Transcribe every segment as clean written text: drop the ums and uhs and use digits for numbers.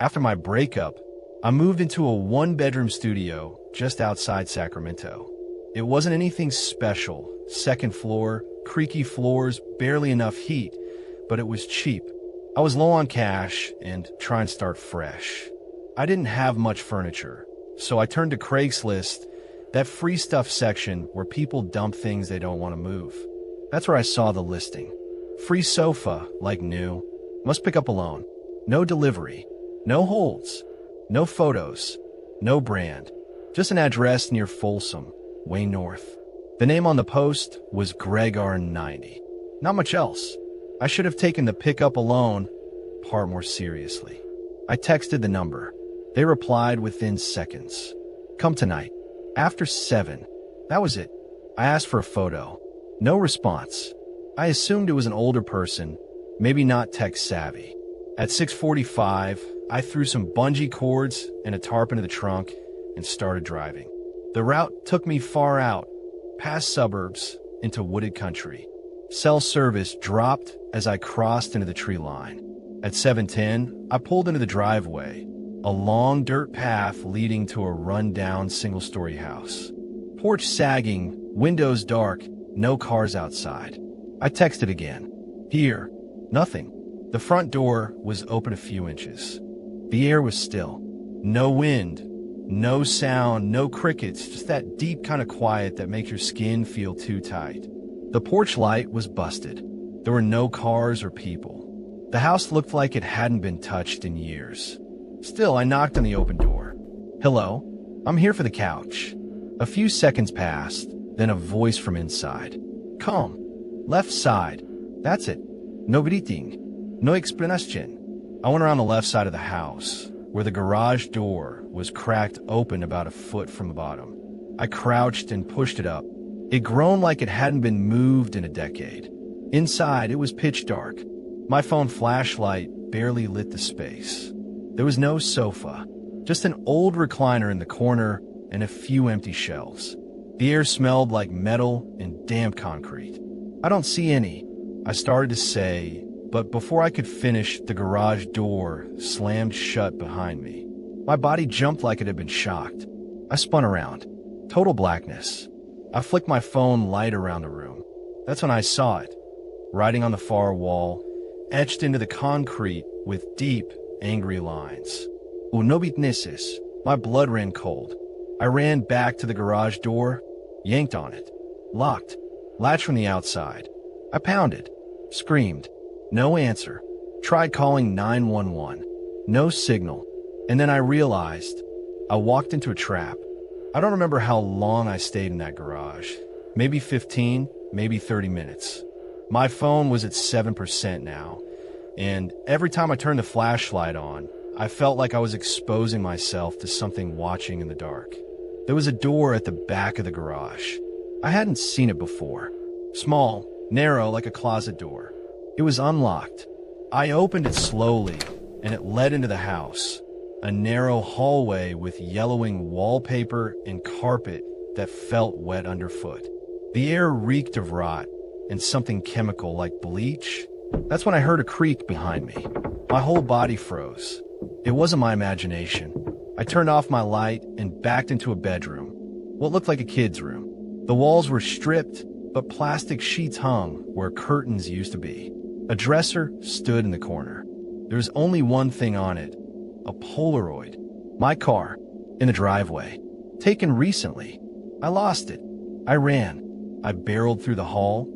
After my breakup, I moved into a one-bedroom studio just outside Sacramento. It wasn't anything special. Second floor, creaky floors, barely enough heat, but it was cheap. I was low on cash and trying to start fresh. I didn't have much furniture, so I turned to Craigslist, that free stuff section where people dump things they don't want to move. That's where I saw the listing. Free sofa, like new. Must pick up alone. No delivery. No holds. No photos. No brand. Just an address near Folsom, way north. The name on the post was Greg R90. Not much else. I should have taken the pick up alone part more seriously. I texted the number. They replied within seconds. Come tonight. After 7. That was it. I asked for a photo. No response. I assumed it was an older person, maybe not tech savvy. At 6:45, I threw some bungee cords and a tarp into the trunk and started driving. The route took me far out, past suburbs, into wooded country. Cell service dropped as I crossed into the tree line. At 7:10, I pulled into the driveway, a long dirt path leading to a run-down single-story house. Porch sagging, windows dark, no cars outside. I texted again. Here. Nothing. The front door was open a few inches. The air was still. No wind, no sound, no crickets, just that deep kind of quiet that makes your skin feel too tight. The porch light was busted. There were no cars or people. The house looked like it hadn't been touched in years. Still, I knocked on the open door. Hello? I'm here for the couch. A few seconds passed, then a voice from inside. Come. Left side. That's it. No greeting. No explanation. I went around the left side of the house, where the garage door was cracked open about a foot from the bottom. I crouched and pushed it up. It groaned like it hadn't been moved in a decade. Inside, it was pitch dark. My phone flashlight barely lit the space. There was no sofa, just an old recliner in the corner and a few empty shelves. The air smelled like metal and damp concrete. I don't see any, I started to say, but before I could finish, the garage door slammed shut behind me. My body jumped like it had been shocked. I spun around. Total blackness. I flicked my phone light around the room. That's when I saw it. Writing on the far wall, etched into the concrete with deep, angry lines. Unobitnesis. My blood ran cold. I ran back to the garage door, yanked on it. Locked. Latch from the outside. I pounded. Screamed. No answer. Tried calling 911. No signal. And then I realized I walked into a trap. I don't remember how long I stayed in that garage. Maybe 15, maybe 30 minutes. My phone was at 7% now, and every time I turned the flashlight on, I felt like I was exposing myself to something watching in the dark. There was a door at the back of the garage. I hadn't seen it before. Small, narrow like a closet door. It was unlocked. I opened it slowly, and it led into the house. A narrow hallway with yellowing wallpaper and carpet that felt wet underfoot. The air reeked of rot and something chemical like bleach. That's when I heard a creak behind me. My whole body froze. It wasn't my imagination. I turned off my light and backed into a bedroom, what looked like a kid's room. The walls were stripped, but plastic sheets hung where curtains used to be. A dresser stood in the corner. There was only one thing on it, a Polaroid. My car, in the driveway, taken recently. I lost it. I ran. I barreled through the hall,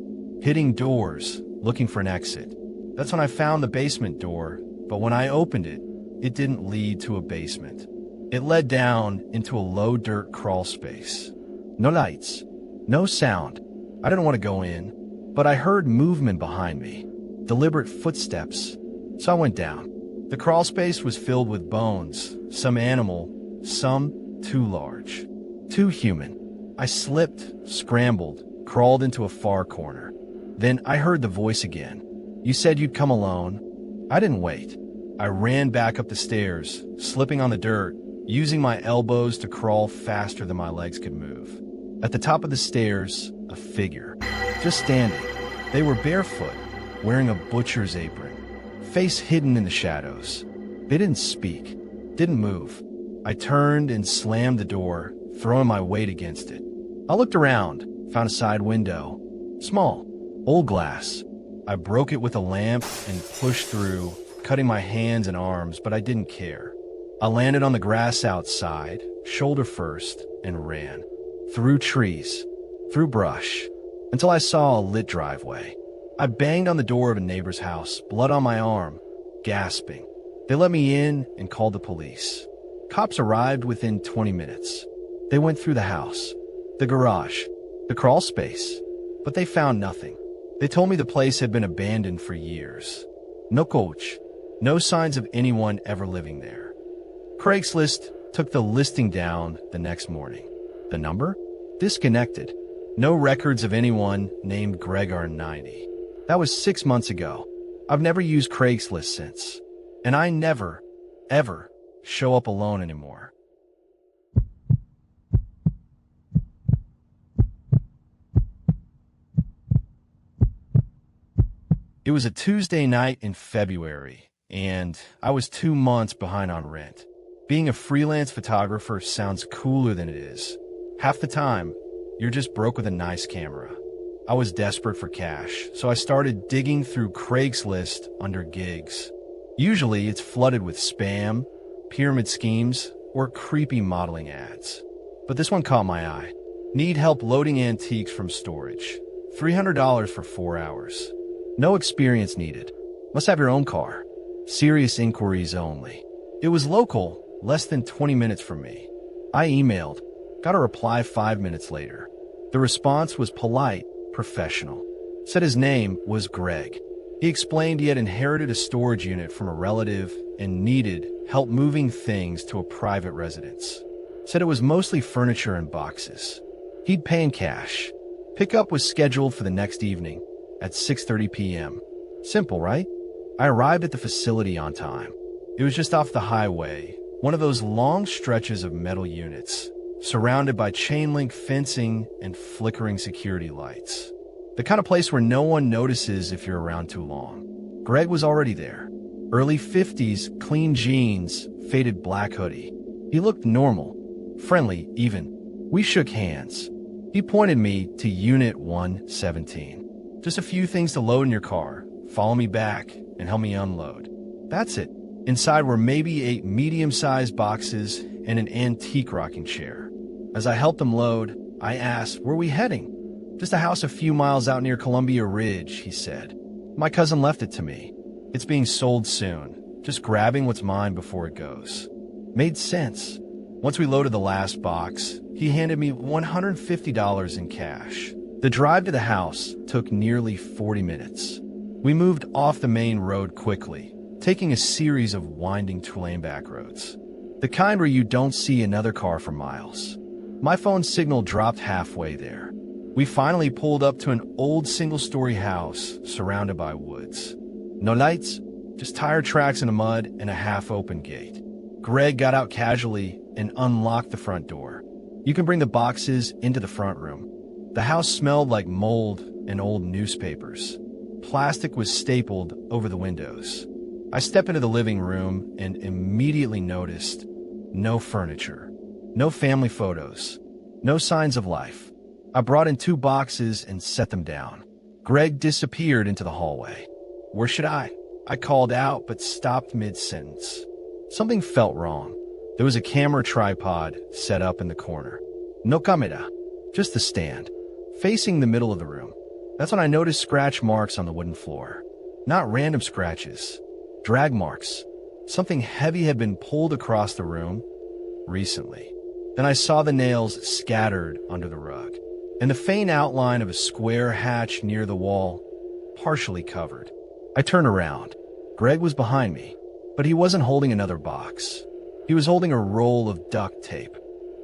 hitting doors, looking for an exit. That's when I found the basement door, but when I opened it, it didn't lead to a basement. It led down into a low dirt crawl space. No lights, no sound. I didn't want to go in, but I heard movement behind me, deliberate footsteps, so I went down. The crawl space was filled with bones, some animal, some too large, too human. I slipped, scrambled, crawled into a far corner. Then I heard the voice again. You said you'd come alone. I didn't wait. I ran back up the stairs, slipping on the dirt, using my elbows to crawl faster than my legs could move. At the top of the stairs, a figure, just standing. They were barefoot, wearing a butcher's apron, face hidden in the shadows. They didn't speak, didn't move. I turned and slammed the door, throwing my weight against it. I looked around, found a side window. Small, old glass. I broke it with a lamp and pushed through, cutting my hands and arms, but I didn't care. I landed on the grass outside, shoulder first, and ran. Through trees, through brush, until I saw a lit driveway. I banged on the door of a neighbor's house, blood on my arm, gasping. They let me in and called the police. Cops arrived within 20 minutes. They went through the house, the garage, the crawl space, but they found nothing. They told me the place had been abandoned for years. No coach, no signs of anyone ever living there. Craigslist took the listing down the next morning. The number? Disconnected. No records of anyone named Greg R90. That was 6 months ago. I've never used Craigslist since. And I never, ever show up alone anymore. It was a Tuesday night in February, and I was 2 months behind on rent. Being a freelance photographer sounds cooler than it is. Half the time, you're just broke with a nice camera. I was desperate for cash, so I started digging through Craigslist under gigs. Usually, it's flooded with spam, pyramid schemes, or creepy modeling ads. But this one caught my eye. Need help loading antiques from storage. $300 for 4 hours. No experience needed. Must have your own car. Serious inquiries only. It was local, less than 20 minutes from me. I emailed. Got a reply 5 minutes later. The response was polite, professional. Said his name was Greg. He explained he had inherited a storage unit from a relative and needed help moving things to a private residence. Said it was mostly furniture and boxes. He'd pay in cash. Pickup was scheduled for the next evening at 6:30 p.m. Simple, right? I arrived at the facility on time. It was just off the highway, one of those long stretches of metal units, surrounded by chain-link fencing and flickering security lights. The kind of place where no one notices if you're around too long. Greg was already there. Early 50s, clean jeans, faded black hoodie. He looked normal, friendly even. We shook hands. He pointed me to Unit 117. Just a few things to load in your car, follow me back, and help me unload. That's it. Inside were maybe 8 medium-sized boxes and an antique rocking chair. As I helped him load, I asked, "Where are we heading?" "Just a house a few miles out near Columbia Ridge," he said. "My cousin left it to me. It's being sold soon. Just grabbing what's mine before it goes." Made sense. Once we loaded the last box, he handed me $150 in cash. The drive to the house took nearly 40 minutes. We moved off the main road quickly, taking a series of winding two-lane back roads. The kind where you don't see another car for miles. My phone signal dropped halfway there. We finally pulled up to an old single-story house surrounded by woods. No lights, just tire tracks in the mud and a half-open gate. Greg got out casually and unlocked the front door. "You can bring the boxes into the front room." The house smelled like mold and old newspapers. Plastic was stapled over the windows. I stepped into the living room and immediately noticed no furniture, no family photos, no signs of life. I brought in 2 boxes and set them down. Greg disappeared into the hallway. "Where should I?" I called out but stopped mid-sentence. Something felt wrong. There was a camera tripod set up in the corner. No camera, just the stand, facing the middle of the room. That's when I noticed scratch marks on the wooden floor. Not random scratches, drag marks. Something heavy had been pulled across the room recently. Then I saw the nails scattered under the rug, and the faint outline of a square hatch near the wall, partially covered. I turned around. Greg was behind me, but he wasn't holding another box. He was holding a roll of duct tape.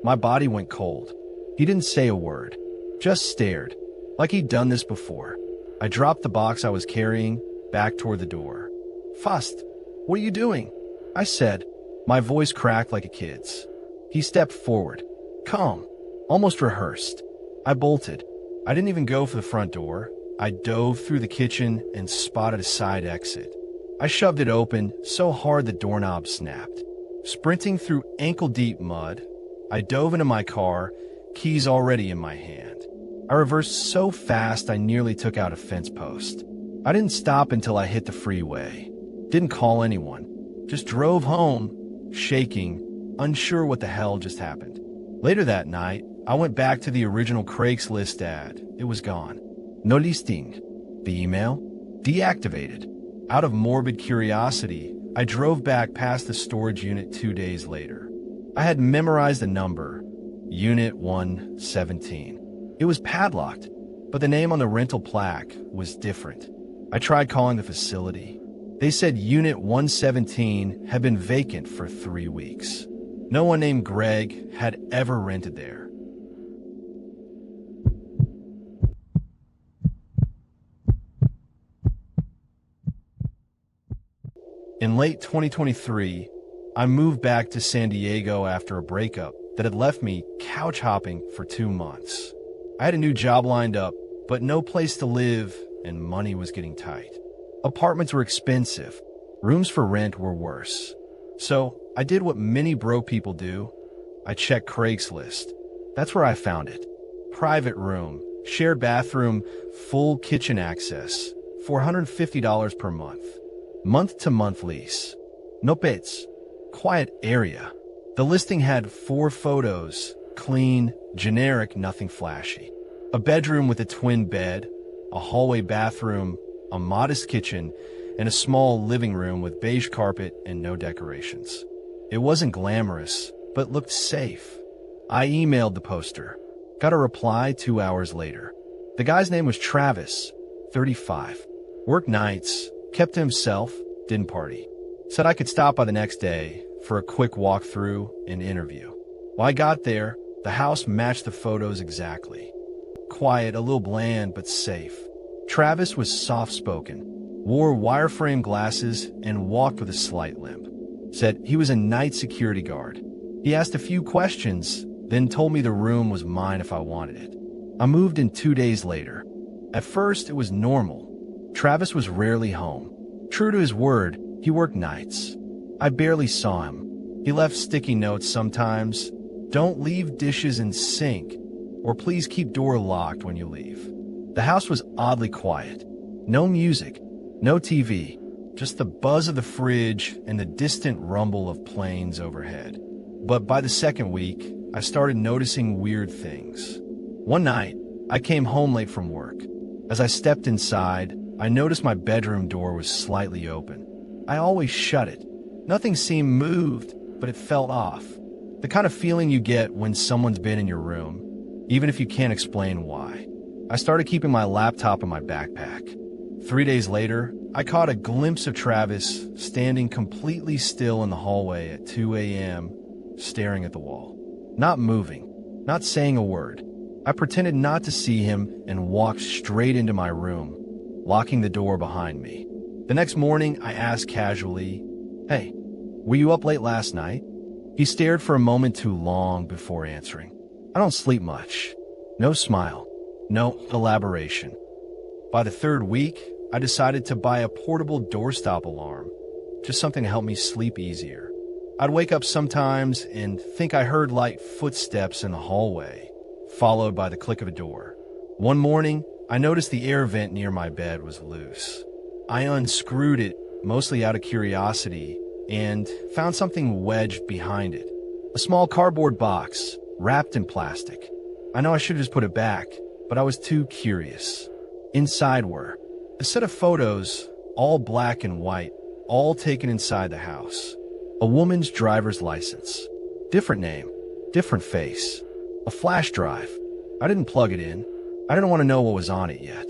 My body went cold. He didn't say a word, just stared, like he'd done this before. I dropped the box I was carrying back toward the door. "Fast, what are you doing?" I said, my voice cracked like a kid's. He stepped forward, calm, almost rehearsed. I bolted. I didn't even go for the front door. I dove through the kitchen and spotted a side exit. I shoved it open so hard the doorknob snapped. Sprinting through ankle-deep mud, I dove into my car, keys already in my hand. I reversed so fast I nearly took out a fence post. I didn't stop until I hit the freeway. Didn't call anyone. Just drove home, shaking, unsure what the hell just happened. Later that night, I went back to the original Craigslist ad. It was gone. No listing. The email? Deactivated. Out of morbid curiosity, I drove back past the storage unit 2 days later. I had memorized the number, Unit 117. It was padlocked, but the name on the rental plaque was different. I tried calling the facility. They said Unit 117 had been vacant for 3 weeks. No one named Greg had ever rented there. In late 2023, I moved back to San Diego after a breakup that had left me couch hopping for 2 months. I had a new job lined up, but no place to live, and money was getting tight. Apartments were expensive. Rooms for rent were worse. So I did what many broke people do. I checked Craigslist. That's where I found it. Private room, shared bathroom, full kitchen access, $450 per month. Month-to-month lease. No pets. Quiet area. The listing had 4 photos. Clean, generic, nothing flashy. A bedroom with a twin bed, a hallway bathroom, a modest kitchen, and a small living room with beige carpet and no decorations. It wasn't glamorous, but looked safe. I emailed the poster. Got a reply 2 hours later. The guy's name was Travis, 35. Worked nights, kept to himself, didn't party. Said I could stop by the next day for a quick walkthrough and interview. When I got there, the house matched the photos exactly. Quiet, a little bland, but safe. Travis was soft-spoken, wore wireframe glasses, and walked with a slight limp. Said he was a night security guard. He asked a few questions, then told me the room was mine if I wanted it. I moved in 2 days later. At first, it was normal. Travis was rarely home. True to his word, he worked nights. I barely saw him. He left sticky notes sometimes. Don't leave dishes in sink, or please keep door locked when you leave. The house was oddly quiet. No music, no TV, just the buzz of the fridge and the distant rumble of planes overhead. But by the second week, I started noticing weird things. One night, I came home late from work. As I stepped inside, I noticed my bedroom door was slightly open. I always shut it. Nothing seemed moved, but it felt off. The kind of feeling you get when someone's been in your room, even if you can't explain why. I started keeping my laptop in my backpack. 3 days later, I caught a glimpse of Travis standing completely still in the hallway at 2 a.m., staring at the wall. Not moving, not saying a word. I pretended not to see him and walked straight into my room, locking the door behind me. The next morning, I asked casually, "Hey, were you up late last night?" He stared for a moment too long before answering. "I don't sleep much." No smile, no elaboration. By the 3rd week, I decided to buy a portable doorstop alarm, just something to help me sleep easier. I'd wake up sometimes and think I heard light footsteps in the hallway, followed by the click of a door. One morning, I noticed the air vent near my bed was loose. I unscrewed it, mostly out of curiosity, and found something wedged behind it. A small cardboard box, wrapped in plastic. I know I should have just put it back, but I was too curious. Inside were a set of photos, all black and white, all taken inside the house. A woman's driver's license. Different name, different face. A flash drive. I didn't plug it in. I didn't want to know what was on it yet.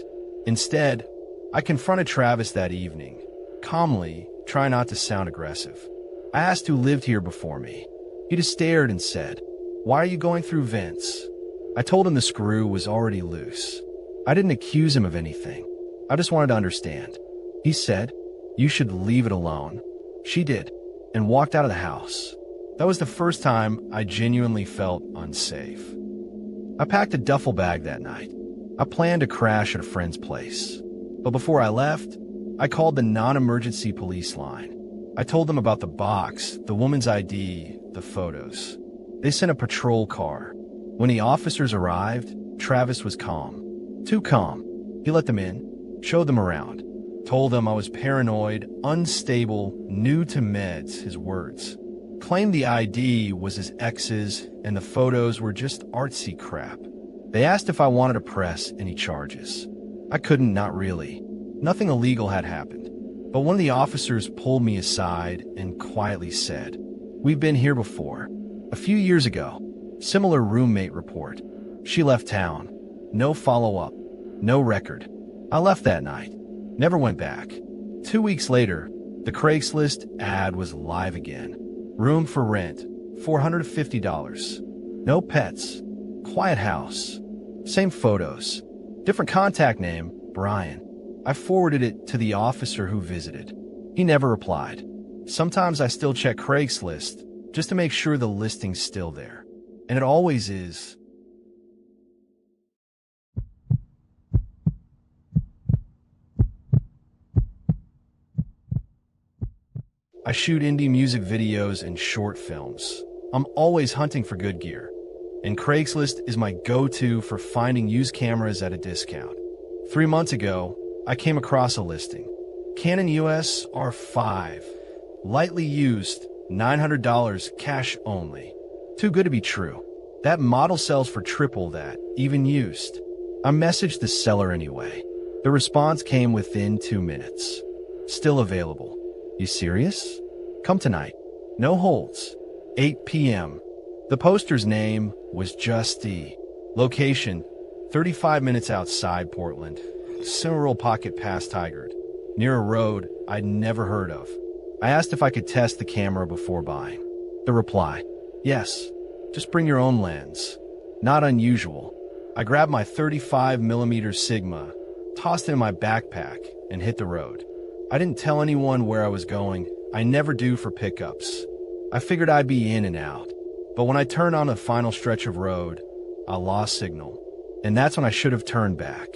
Instead, I confronted Travis that evening, calmly, trying not to sound aggressive. I asked who lived here before me. He just stared and said, "Why are you going through vents?" I told him the screw was already loose. I didn't accuse him of anything. I just wanted to understand. He said, "You should leave it alone." She did, and walked out of the house. That was the first time I genuinely felt unsafe. I packed a duffel bag that night. I planned to crash at a friend's place. But before I left, I called the non-emergency police line. I told them about the box, the woman's ID, the photos. They sent a patrol car. When the officers arrived, Travis was calm. Too calm. He let them in, showed them around, told them I was paranoid, unstable, new to meds, his words. Claimed the ID was his ex's and the photos were just artsy crap. They asked if I wanted to press any charges. I couldn't, not really. Nothing illegal had happened. But one of the officers pulled me aside and quietly said, "We've been here before. A few years ago. Similar roommate report. She left town. No follow-up. No record. I left that night. Never went back." 2 weeks later, the Craigslist ad was live again. Room for rent, $450. No pets. Quiet house. Same photos. Different contact name, Brian. I forwarded it to the officer who visited. He never replied. Sometimes I still check Craigslist just to make sure the listing's still there. And it always is. I shoot indie music videos and short films. I'm always hunting for good gear. And Craigslist is my go-to for finding used cameras at a discount. 3 months ago, I came across a listing. Canon US R5. Lightly used, $900 cash only. Too good to be true. That model sells for triple that, even used. I messaged the seller anyway. The response came within 2 minutes. Still available. You serious? Come tonight. No holds. 8 p.m. The poster's name was Just E. Location, 35 minutes outside Portland. Cimarron Pocket past Tigard. Near a road I'd never heard of. I asked if I could test the camera before buying. The reply, yes. Just bring your own lens. Not unusual. I grabbed my 35mm Sigma, tossed it in my backpack, and hit the road. I didn't tell anyone where I was going. I never do for pickups. I figured I'd be in and out. But when I turned on the final stretch of road, I lost signal. And that's when I should have turned back.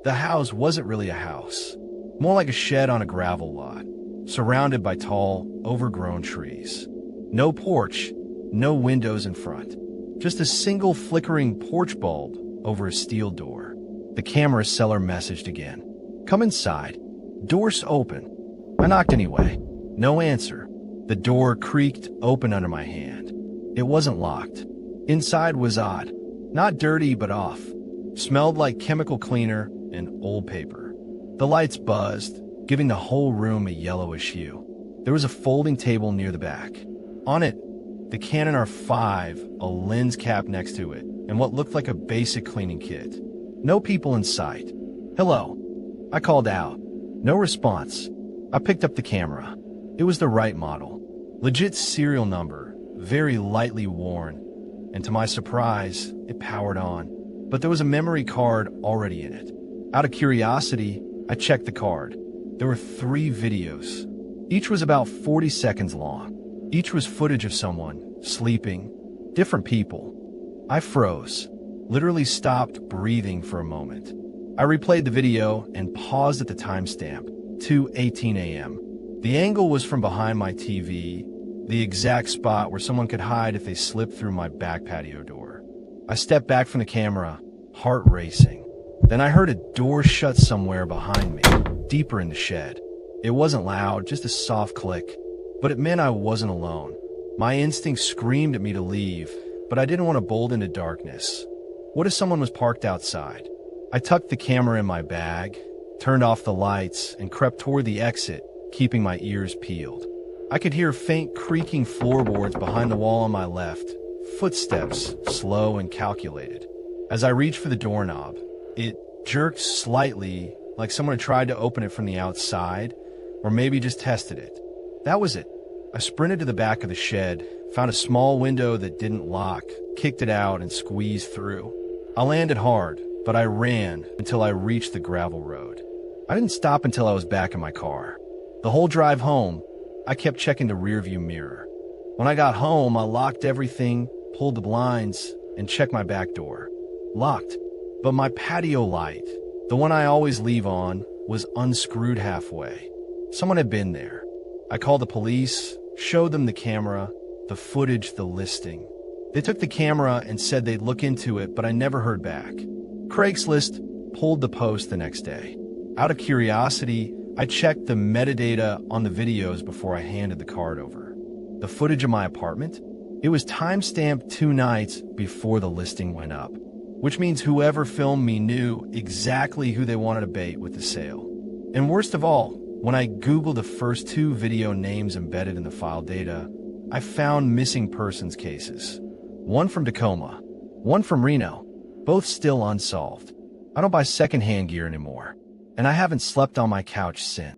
The house wasn't really a house. More like a shed on a gravel lot, surrounded by tall, overgrown trees. No porch, no windows in front. Just a single flickering porch bulb over a steel door. The camera seller messaged again. Come inside. Door's open. I knocked anyway. No answer. The door creaked open under my hand. It wasn't locked. Inside was odd. Not dirty, but off. Smelled like chemical cleaner and old paper. The lights buzzed, giving the whole room a yellowish hue. There was a folding table near the back. On it, the Canon R5, a lens cap next to it, and what looked like a basic cleaning kit. No people in sight. Hello. I called out. No response. I picked up the camera. It was the right model. Legit serial number, very lightly worn. And to my surprise, it powered on. But there was a memory card already in it. Out of curiosity, I checked the card. There were 3 videos. Each was about 40 seconds long. Each was footage of someone, sleeping, different people. I froze, literally stopped breathing for a moment. I replayed the video and paused at the timestamp, 2:18 a.m. The angle was from behind my TV, the exact spot where someone could hide if they slipped through my back patio door. I stepped back from the camera, heart racing. Then I heard a door shut somewhere behind me, deeper in the shed. It wasn't loud, just a soft click, but it meant I wasn't alone. My instinct screamed at me to leave, but I didn't want to bolt into darkness. What if someone was parked outside? I tucked the camera in my bag, turned off the lights, and crept toward the exit, keeping my ears peeled. I could hear faint creaking floorboards behind the wall on my left, footsteps, slow and calculated. As I reached for the doorknob, it jerked slightly, like someone had tried to open it from the outside, or maybe just tested it. That was it. I sprinted to the back of the shed, found a small window that didn't lock, kicked it out, and squeezed through. I landed hard, but I ran until I reached the gravel road. I didn't stop until I was back in my car. The whole drive home, I kept checking the rearview mirror. When I got home, I locked everything, pulled the blinds, and checked my back door. Locked. But my patio light, the one I always leave on, was unscrewed halfway. Someone had been there. I called the police, showed them the camera, the footage, the listing. They took the camera and said they'd look into it, but I never heard back. Craigslist pulled the post the next day. Out of curiosity, I checked the metadata on the videos before I handed the card over. The footage of my apartment? It was time-stamped 2 nights before the listing went up, which means whoever filmed me knew exactly who they wanted to bait with the sale. And worst of all, when I Googled the first 2 video names embedded in the file data, I found missing persons cases. One from Tacoma, one from Reno, both still unsolved. I don't buy secondhand gear anymore, and I haven't slept on my couch since.